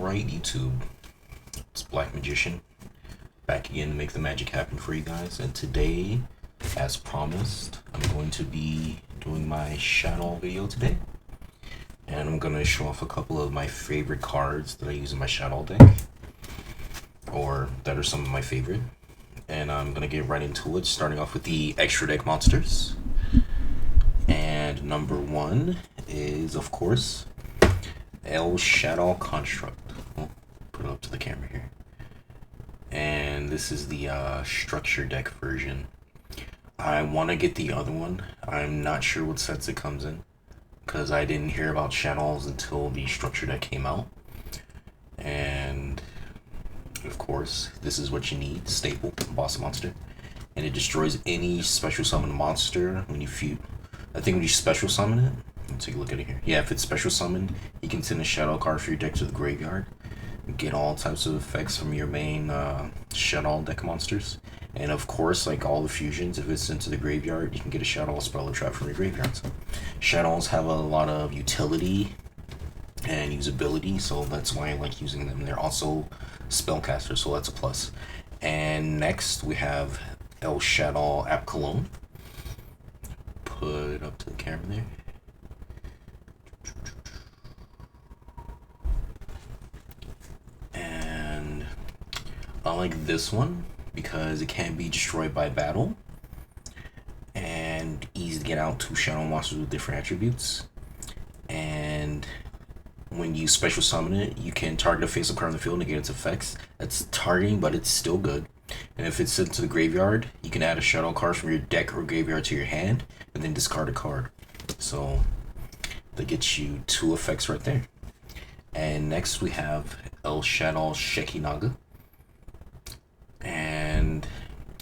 Alright, YouTube, it's Black Magician, back again to make the magic happen for you guys. And today, as promised, I'm going to be doing my Shaddoll video today. And I'm going to show off a couple of my favorite cards that I use in my Shaddoll deck, or that are some of my favorite. And I'm going to get right into it, starting off with the extra deck monsters. And number one is, of course, Shaddoll Construct. I'll put it up to the camera here. And this is the structure deck version. I want to get the other one. I'm not sure what sets it comes in, because I didn't hear about Shaddolls until the structure deck came out. And of course, this is what you need: staple, boss monster. And it destroys any special summon monster when you I think when you special summon it. Let's take a look at it here. Yeah, if it's special summoned, you can send a Shaddoll card for your deck to the graveyard. Get all types of effects from your main Shaddoll deck monsters. And of course, like all the fusions, if it's sent to the graveyard, you can get a Shaddoll spell or trap from your graveyard. So Shaddolls have a lot of utility and usability, so that's why I like using them. They're also spellcasters, so that's a plus. And next we have Shaddoll App Cologne. Put it up to the camera there. And I like this one because it can be destroyed by battle and easy to get out to Shaddoll monsters with different attributes. And when you special summon it, you can target a face-up card on the field and get its effects. That's targeting, but it's still good. And if it's sent to the graveyard, you can add a Shaddoll card from your deck or graveyard to your hand and then discard a card. So that gets you 2 effects right there. And next we have Shaddoll Shekinaga. And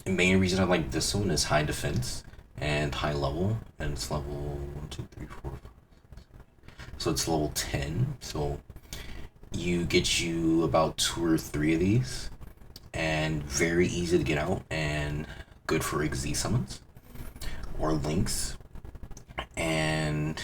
the main reason I like this one is high defense and high level. And it's level 1, 2, 3, 4, 5. So it's level 10. So you get you about 2 or 3 of these. And very easy to get out and good for XZ summons or links. And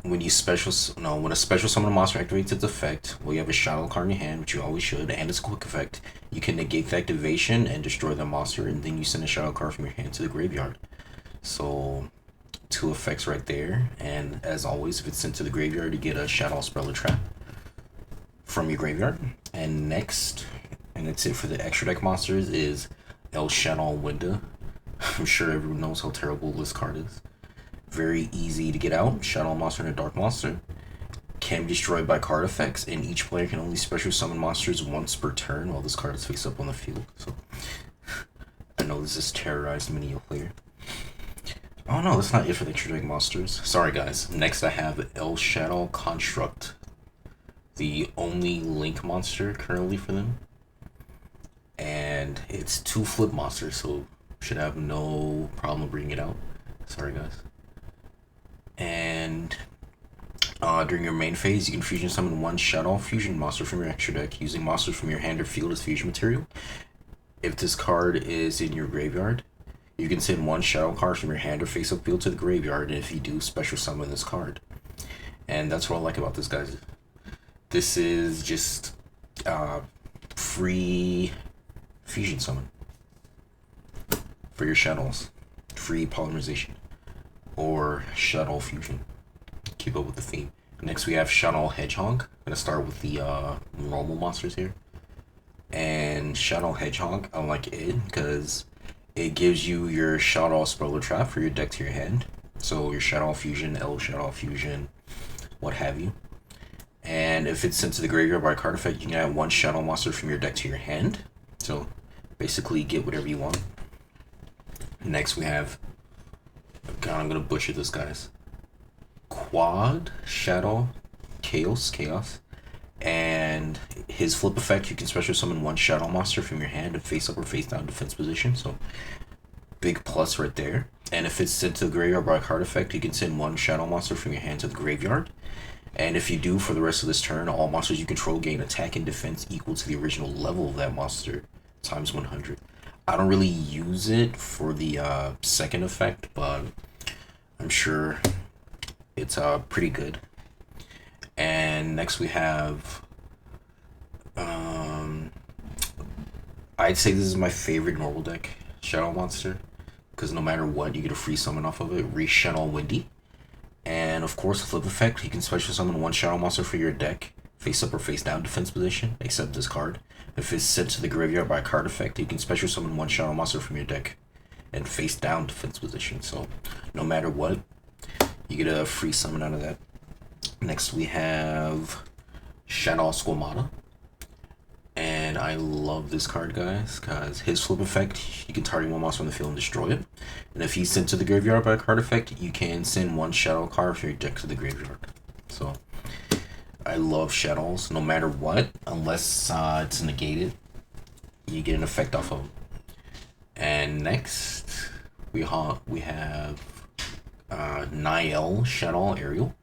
when a special summon a monster activates its effect, well, you have a Shaddoll card in your hand, which you always should, and it's a quick effect. You can negate the activation and destroy the monster, and then you send a Shaddoll card from your hand to the graveyard. So 2 effects right there. And as always, if it's sent to the graveyard, you get a Shaddoll spell or trap from your graveyard. And next, and that's it for the extra deck monsters, is Shaddoll Winda. I'm sure everyone knows how terrible this card is. Very easy to get out. Shaddoll monster and a dark monster. Can be destroyed by card effects, and each player can only special summon monsters once per turn while this card is face up on the field. So I know this is terrorized many a player. Oh no, that's not it for the extra deck monsters. Sorry guys. Next I have Shaddoll Construct, the only link monster currently for them. And it's 2 flip monsters, so should have no problem bringing it out. Sorry guys. And during your main phase, you can fusion summon 1 Shaddoll fusion monster from your extra deck using monsters from your hand or field as fusion material. If this card is in your graveyard, you can send 1 Shaddoll card from your hand or face-up field to the graveyard, and if you do, special summon this card. And that's what I like about this, guys. This is just free fusion summon for your Shaddolls. Free polymerization or Shaddoll fusion. Keep up with the theme. Next we have Shaddoll Hedgehog. I'm gonna start with the normal monsters here. And Shaddoll Hedgehog, I like it because it gives you your Shaddoll spell or trap for your deck to your hand. So your Shaddoll fusion, Shaddoll fusion, what have you. And if it's sent to the graveyard by a card effect, you can add 1 Shaddoll monster from your deck to your hand. So basically get whatever you want. Next we have, God, I'm gonna butcher this, guys. Quad Shaddoll Chaos. And his flip effect, you can special summon 1 Shaddoll monster from your hand in face up or face down defense position. So big plus right there. And if it's sent to the graveyard by a card effect, you can send 1 Shaddoll monster from your hand to the graveyard. And if you do, for the rest of this turn, all monsters you control gain attack and defense equal to the original level of that monster times 100. I don't really use it for the second effect, but I'm sure it's pretty good. And next we have Um, I'd say this is my favorite normal deck Shadow Monster, because no matter what, you get a free summon off of it. Shaddoll Windy. And of course, flip effect, you can special summon one Shadow Monster for your deck, face up or face down defense position, except this card. If it's sent to the graveyard by a card effect, you can special summon one Shadow Monster from your deck and face down defense position. So no matter what, you get a free summon out of that. Next we have Shaddoll Squamata. And I love this card, guys, because his flip effect, you can target one monster on the field and destroy it. And if he's sent to the graveyard by a card effect, you can send one Shadow card from your deck to the graveyard. So I love Shadows, no matter what, unless it's negated, you get an effect off of them. And next, we have Niall Shaddoll Ariel.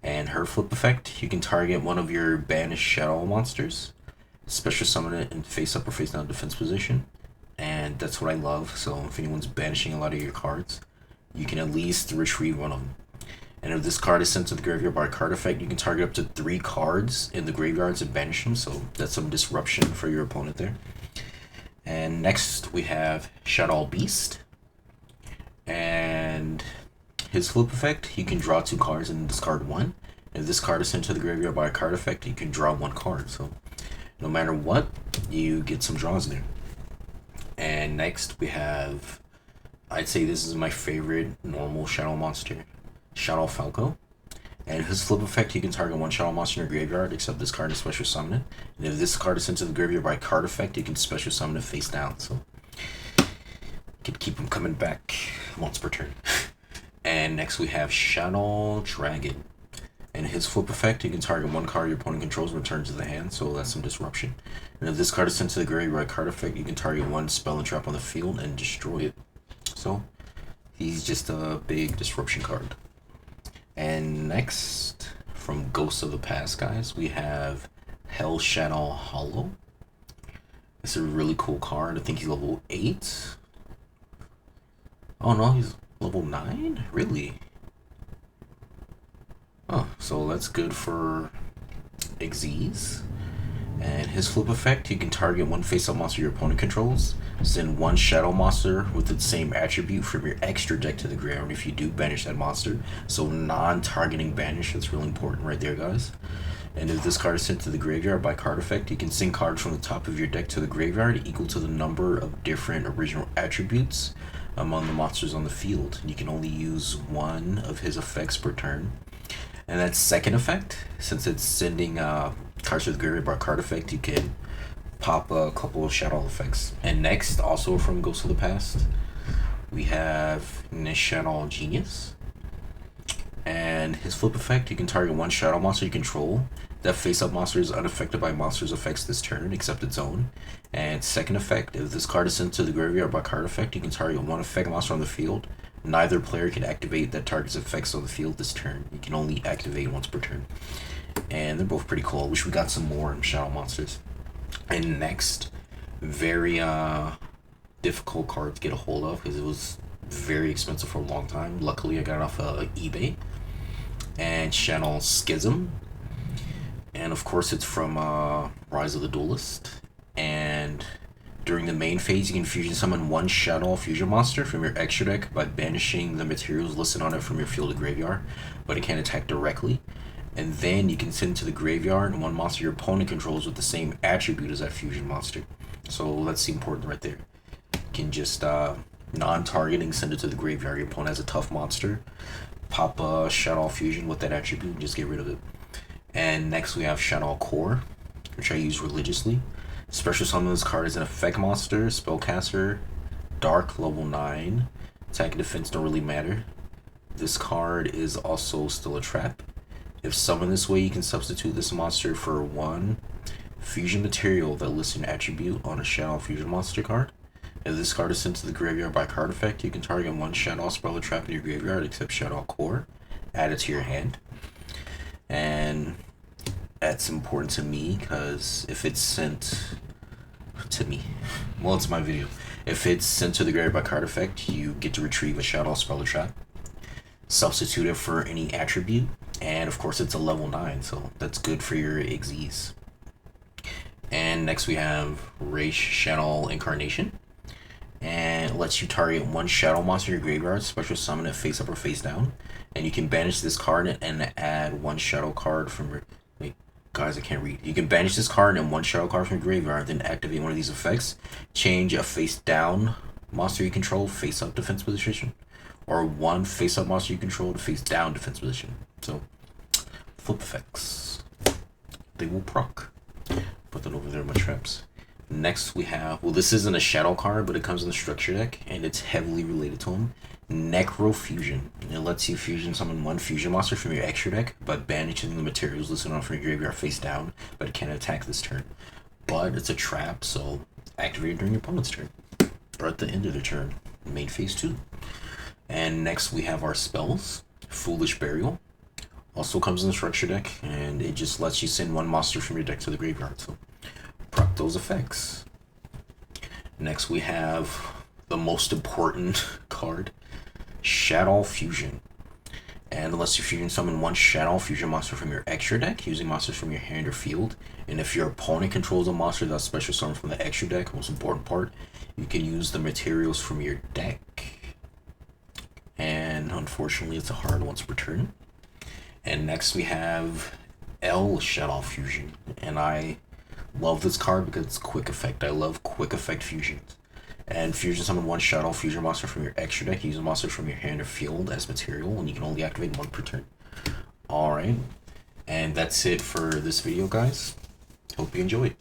And her flip effect, you can target one of your banished Shadow monsters, special summon it in face up or face down defense position. And that's what I love. So if anyone's banishing a lot of your cards, you can at least retrieve one of them. And if this card is sent to the graveyard by a card effect, you can target up to 3 cards in the graveyards and banish them. So that's some disruption for your opponent there. And next we have Shaddoll Beast. And his flip effect, you can draw 2 cards and discard 1. If this card is sent to the graveyard by a card effect, you can draw 1 card. So no matter what, you get some draws there. And next we have, I'd say this is my favorite normal Shadow monster, Shaddoll Falco. And his flip effect, you can target one Shadow monster in your graveyard, except this card is special summon it. And if this card is sent to the graveyard by card effect, you can special summon it face down. So you can keep them coming back once per turn. And next we have Shaddoll Dragon. And his flip effect, you can target one card your opponent controls and return to the hand, so that's some disruption. And if this card is sent to the graveyard by card effect, you can target one spell and trap on the field and destroy it. So he's just a big disruption card. And next, from Ghosts of the Past, guys, we have Hell Shaddoll Hollow. It's a really cool card. I think he's level 8. Oh no, he's level 9? Really? Oh, so that's good for Xyz. And his flip effect, you can target one face-up monster your opponent controls, send one Shadow monster with the same attribute from your extra deck to the ground if you do banish that monster. So non-targeting banish, that's really important right there, guys. And if this card is sent to the graveyard by card effect, you can send cards from the top of your deck to the graveyard equal to the number of different original attributes among the monsters on the field. And you can only use one of his effects per turn. And that second effect, since it's sending cards to the graveyard by card effect, you can pop a couple of Shaddoll effects. And next, also from Ghosts of the Past, we have Shaddoll Genius. And his flip effect, you can target one Shadow monster you control. That face-up monster is unaffected by monsters' effects this turn, except its own. And second effect, if this card is sent to the graveyard by card effect, you can target one effect monster on the field. Neither player can activate that target's effects on the field this turn. You can only activate once per turn. And they're both pretty cool. I wish we got some more Shadow monsters. And next, very difficult card to get a hold of because it was very expensive for a long time. Luckily, I got it off eBay. And Shaddoll Schism. And of course, it's from Rise of the Duelist. And during the main phase, you can fusion summon one Shaddoll fusion monster from your extra deck by banishing the materials listed on it from your field to graveyard, but it can't attack directly. And then you can send to the graveyard one monster your opponent controls with the same attribute as that fusion monster. So that's important right there. You can just non-targeting send it to the graveyard. Your opponent has a tough monster, pop a Shaddoll fusion with that attribute and just get rid of it. And next we have Shaddoll Core, which I use religiously. Special summon this card is an effect monster, spellcaster, dark, level 9. Attack and defense don't really matter. This card is also still a trap. If summoned this way, you can substitute this monster for one fusion material that lists an attribute on a Shaddoll fusion monster card. If this card is sent to the graveyard by card effect, you can target one Shaddoll spell or trap in your graveyard except Shaddoll Core. Add it to your hand. And that's important to me because if it's sent to me, well, it's my video. If it's sent to the graveyard by card effect, you get to retrieve a Shaddoll spell or trap, substitute it for any attribute, and of course it's a level 9, so that's good for your Xyz. And next we have Race Shaddoll Incarnation. And it lets you target one Shaddoll monster in your graveyard, special summon it face up or face down. And you can banish this card and add one Shaddoll card from your... Wait, guys, I can't read. You can banish this card and one Shaddoll card from your graveyard, then activate one of these effects. Change a face down monster you control face up defense position, or one face up monster you control to face down defense position. So, flip effects. They will proc. Put that over there in my traps. Next we have, well, this isn't a Shaddoll card, but it comes in the structure deck, and it's heavily related to him. Necrofusion. It lets you fusion summon one fusion monster from your extra deck by banishing the materials listed on from your graveyard face down, but it can't attack this turn. But it's a trap, so activate it during your opponent's turn, or at the end of the turn, main phase 2. And next we have our spells. Foolish Burial. Also comes in the structure deck, and it just lets you send one monster from your deck to the graveyard, so proc those effects. Next we have the most important card, Shaddoll Fusion. And it lets you fusion summon one Shaddoll Fusion monster from your extra deck using monsters from your hand or field. And if your opponent controls a monster that's special summoned from the extra deck, most important part, you can use the materials from your deck. And unfortunately it's a hard once per turn. And next we have L Shaddoll Fusion. And I love this card because it's quick effect. I love quick effect fusions. And fusion summon one Shaddoll Fusion monster from your extra deck. Use a monster from your hand or field as material, and you can only activate one per turn. Alright. And that's it for this video, guys. Hope you enjoyed.